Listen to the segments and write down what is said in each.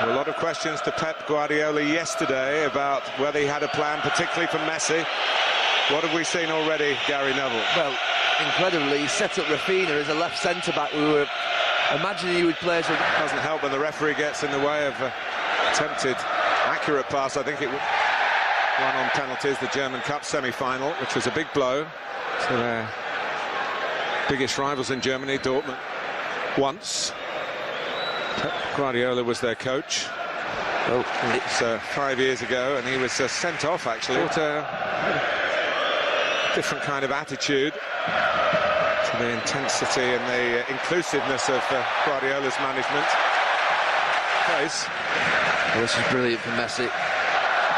A lot of questions to Pep Guardiola yesterday about whether he had a plan, particularly for Messi. What have we seen already, Gary Neville? Well, incredibly, he set up Rafinha as a left centre-back. We were imagining he would play as a... Doesn't help when the referee gets in the way of attempted accurate pass. I think it won on penalties, the German Cup semi-final, which was a big blow to their biggest rivals in Germany, Dortmund. Once Pep Guardiola was their coach. Oh, it's 5 years ago, and he was sent off actually. What a different kind of attitude to the intensity and the inclusiveness of Guardiola's management. Place. Well, this is brilliant for Messi.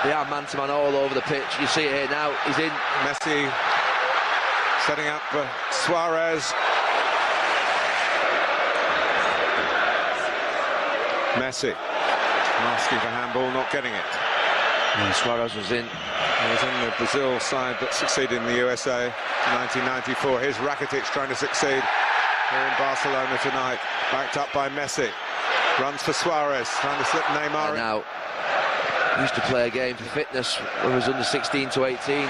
They are man-to-man all over the pitch. You see it here now. He's in. Messi setting up Suarez. Messi asking for handball, not getting it. And Suarez was in. He was in the Brazil side that succeeded in the USA in 1994. Here's Rakitic trying to succeed here in Barcelona tonight. Backed up by Messi. Runs for Suarez, trying to slip Neymar in. Now, used to play a game for fitness when he was under 16 to 18.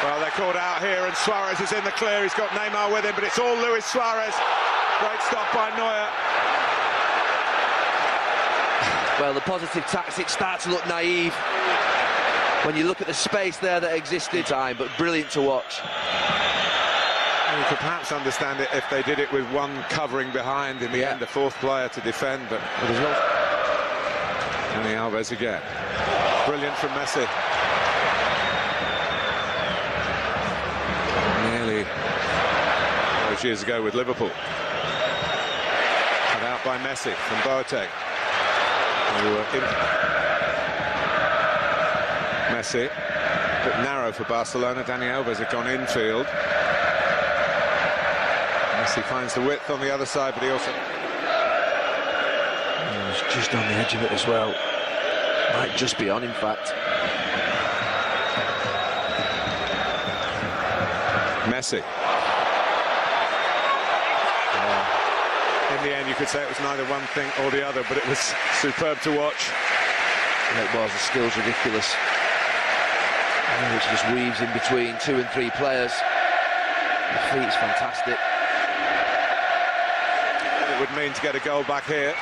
Well, they're called out here, and Suarez is in the clear. He's got Neymar with him, but it's all Luis Suarez. Great stop by Neuer. Well, the positive tactics start to look naive when you look at the space there that existed time, but brilliant to watch. You could perhaps understand it if they did it with one covering behind in the end, a fourth player to defend, but there's no. Dani Alves again. Brilliant from Messi. Nearly those years ago with Liverpool. Cut out by Messi from Boateng. Messi, a bit narrow for Barcelona. Dani Alves had gone infield. Messi finds the width on the other side, but he also... He was just on the edge of it as well. Might just be on, in fact. Messi. In the end, you could say it was neither one thing or the other, but it was superb to watch. Yeah, it was. The skill's ridiculous. Which just weaves in between 2 and 3 players. The feet's fantastic. It would mean to get a goal back here.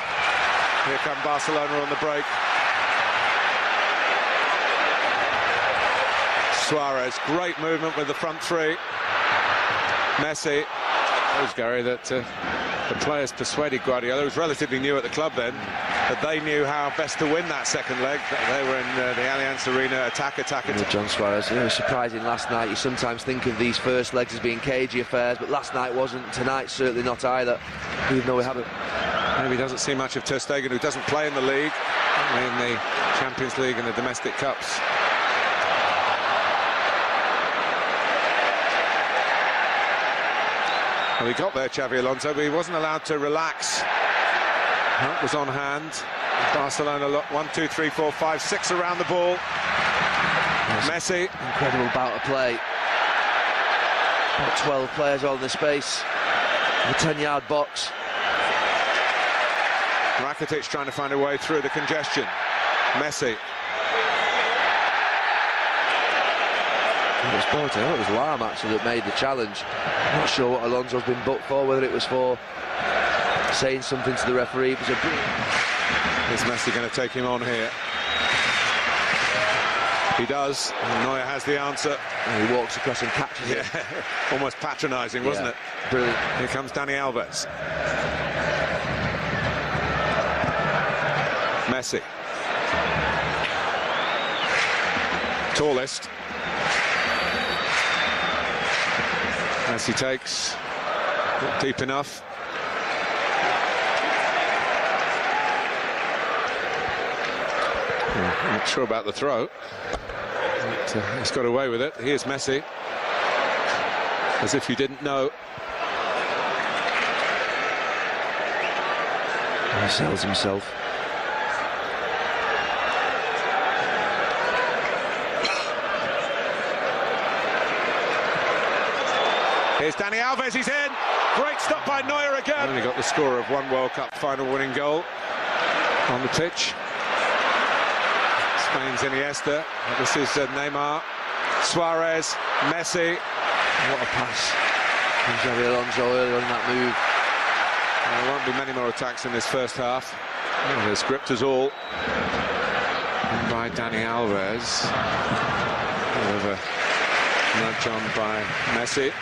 Here come Barcelona on the break. Suarez, great movement with the front three. Messi. Shows, Gary, that the players persuaded Guardiola, who was relatively new at the club then, that they knew how best to win that second leg. They were in the Allianz Arena, attack. John Suarez, it was surprising last night. You sometimes think of these first legs as being cagey affairs, but last night wasn't. Tonight, certainly not either, even though we haven't. Maybe doesn't see much of Ter Stegen, who doesn't play in the league, in the Champions League and the domestic cups. Well, he got there, Xabi Alonso, but he wasn't allowed to relax. Help was on hand. Barcelona, 1, 2, 3, 4, 5, 6 around the ball. Messi. Incredible bout of play. About 12 players all in the space. The 10-yard box. Rakitic trying to find a way through the congestion. Messi. It was Boateng, it was Lam actually that made the challenge. I'm not sure what Alonso's been booked for, whether it was for saying something to the referee. It was a brilliant... Is Messi going to take him on here? He does, and Neuer has the answer. And he walks across and catches it. Almost patronising, wasn't it? Brilliant. Here comes Dani Alves. Messi. Tallest. Messi takes. Not deep enough. I'm not sure about the throw. But, he's got away with it. Here's Messi. As if you didn't know. He sells himself. Here's Dani Alves, he's in. Great stop by Neuer again. Only got the score of one World Cup final winning goal on the pitch. Spain's Iniesta. This is Neymar, Suarez, Messi. What a pass from Xabi Alonso earlier on that move. There won't be many more attacks in this first half. Oh, they've gripped us all. And by Dani Alves. Over nudge on by Messi.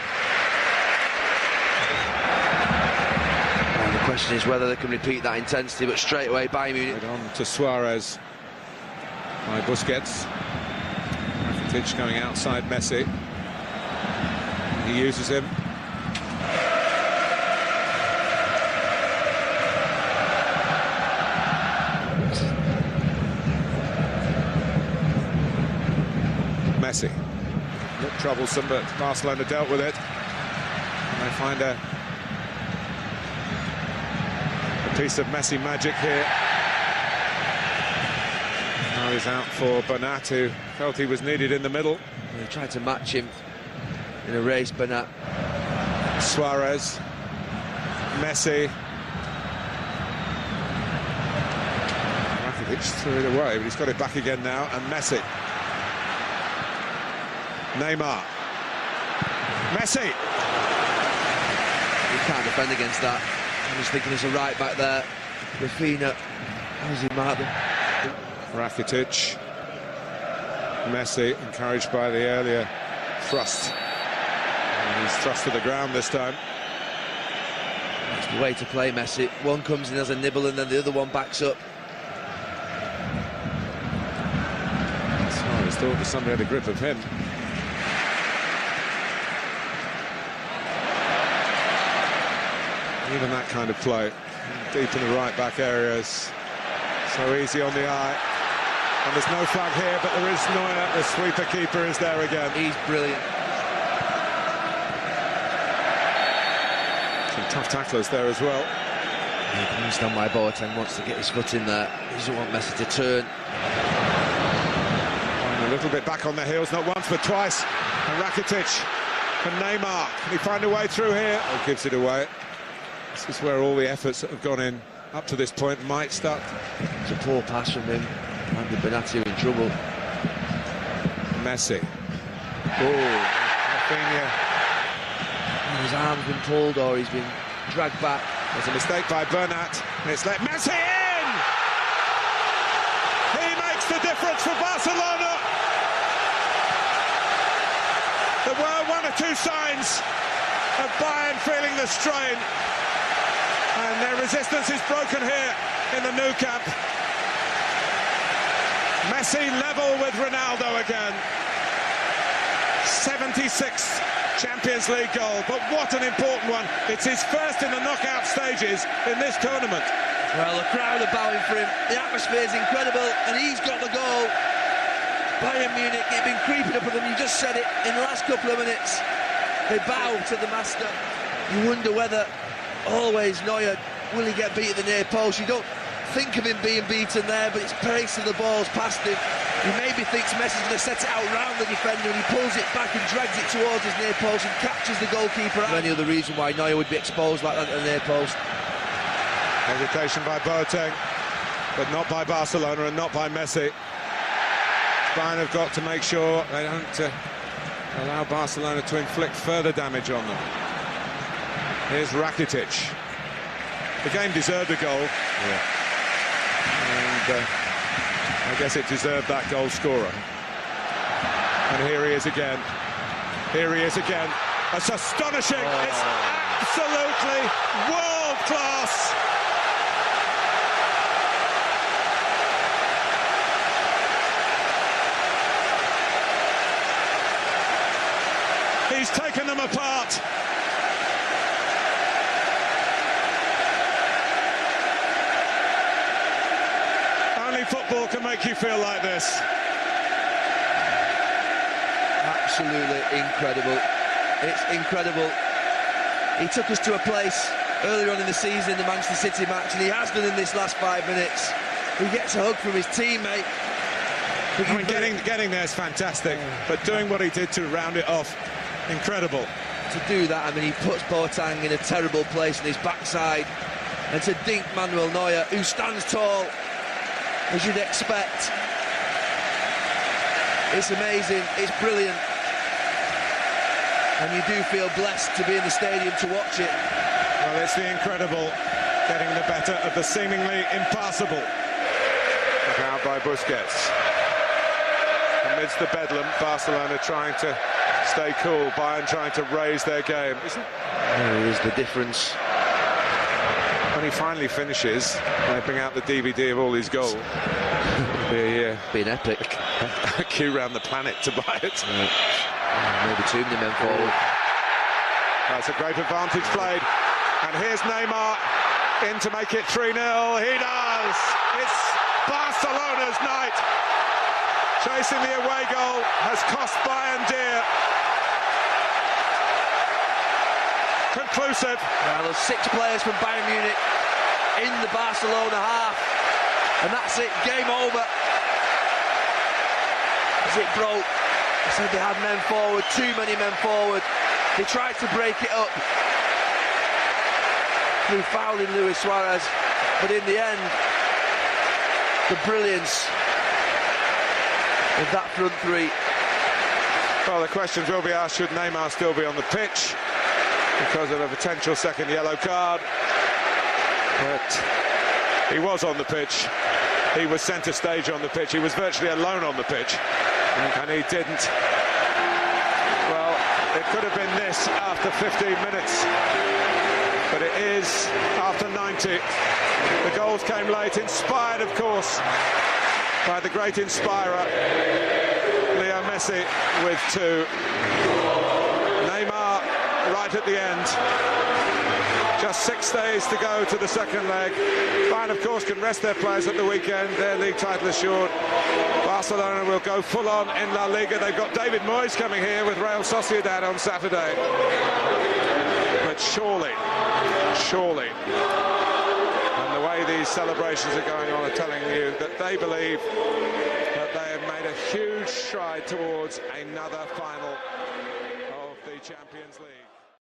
And the question is whether they can repeat that intensity, but straight away Bayern Munich. On to Suarez by Busquets. Rakitic going outside Messi. He uses him. Messi. Looked troublesome, but Barcelona dealt with it. And they find a piece of Messi magic here. Now he's out for Bernat, who felt he was needed in the middle. They tried to match him in a race, Bernat. Suarez, Messi. Rakitic threw it away, but he's got it back again now, and Messi. Neymar. Messi. You can't defend against that. I'm just thinking there's a right back there. Rafinha. How's he marked them? Rakitic. Messi, encouraged by the earlier thrust. And he's thrust to the ground this time. That's the way to play Messi. One comes in as a nibble and then the other one backs up. Suarez thought that somebody had a grip of him. Even that kind of play, deep in the right-back areas, so easy on the eye. And there's no flag here, but there is Neuer, the sweeper keeper, is there again. He's brilliant. Some tough tacklers there as well. He's done by Boateng, wants to get his foot in there. He doesn't want Messi to turn. And a little bit back on their heels, not once but twice. And Rakitic and Neymar, can he find a way through here? Oh, gives it away. This is where all the efforts that have gone in up to this point might start. It's a poor pass from him. Andy Benatia in trouble. Messi. Oh, Rafinha. His arm's been pulled or he's been dragged back. There's a mistake by Bernat. It's let Messi in! He makes the difference for Barcelona. There were one or two signs of Bayern feeling the strain. And their resistance is broken here in the Nou Camp. Messi level with Ronaldo again. 76th Champions League goal, but what an important one. It's his first in the knockout stages in this tournament. Well, the crowd are bowing for him. The atmosphere is incredible, and he's got the goal. Bayern Munich, they've been creeping up with them. You just said it in the last couple of minutes. They bow to the master. You wonder whether always Neuer, will he get beat at the near post? You don't think of him being beaten there, but it's pace of the balls past him. He maybe thinks Messi's going to set it out round the defender, and he pulls it back and drags it towards his near post and captures the goalkeeper. Any other reason why Neuer would be exposed like that at the near post? Hesitation by Boateng, but not by Barcelona and not by Messi. Bayern have got to make sure they don't allow Barcelona to inflict further damage on them. Here's Rakitic. The game deserved a goal. Yeah. And I guess it deserved that goal scorer. And here he is again. Here he is again. It's astonishing. Oh. It's absolutely world class. He's taken them apart. Only football can make you feel like this. Absolutely incredible. It's incredible. He took us to a place earlier on in the season, the Manchester City match, and he has done in this last 5 minutes. He gets a hug from his teammate. I mean, getting there is fantastic, but doing what he did to round it off, incredible. To do that, I mean, he puts Boateng in a terrible place on his backside, and to dink Manuel Neuer, who stands tall, as you'd expect. It's amazing, it's brilliant. And you do feel blessed to be in the stadium to watch it. Well, it's the incredible getting the better of the seemingly impossible. Look out by Busquets. Amidst the bedlam, Barcelona trying to stay cool, Bayern trying to raise their game. Here's the difference. When he finally finishes, they bring out the DVD of all his goals. It'll be an epic. A queue around the planet to buy it. Maybe too many men forward. That's a great advantage played. And here's Neymar in to make it 3-0. He does! It's Barcelona's night. Chasing the away goal has cost Bayern dear. Conclusive. Well, there's 6 players from Bayern Munich in the Barcelona half. And that's it, game over. As it broke. I said they had men forward, too many men forward. They tried to break it up through fouling Luis Suarez, but in the end, the brilliance of that front three. Well, the questions will be asked, should Neymar still be on the pitch because of a potential second yellow card? But he was on the pitch. He was centre stage on the pitch. He was virtually alone on the pitch, and he didn't. Well, it could have been this after 15 minutes, but it is after 90. The goals came late, inspired, of course, by the great inspirer, Leo Messi, with 2. Neymar right at the end. Just 6 days to go to the second leg. Bayern, of course, can rest their players at the weekend. Their league title assured. Barcelona will go full on in La Liga. They've got David Moyes coming here with Real Sociedad on Saturday. But surely, and the way these celebrations are going on are telling you that they believe that they have made a huge stride towards another final of the Champions League.